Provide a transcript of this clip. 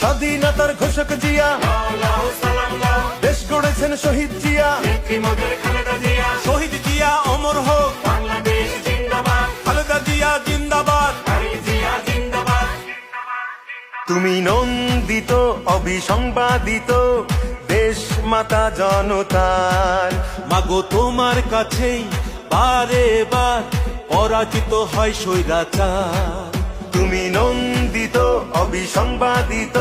স্বাধীনতার ঘোষক জিয়া, দেশ গড়েছেন শহীদ জিয়া, শহীদ জিয়া অমর হোক, খালেদা জিয়া জিন্দাবাদ। তুমি নন্দিত অবিসংবাদিত দেশ মাতা জনতার। মাগো তোমার কাছেই বারে বার পরাজিত হয় স্বৈরাচার। তুমি নন্দিত অবিসংবাদিত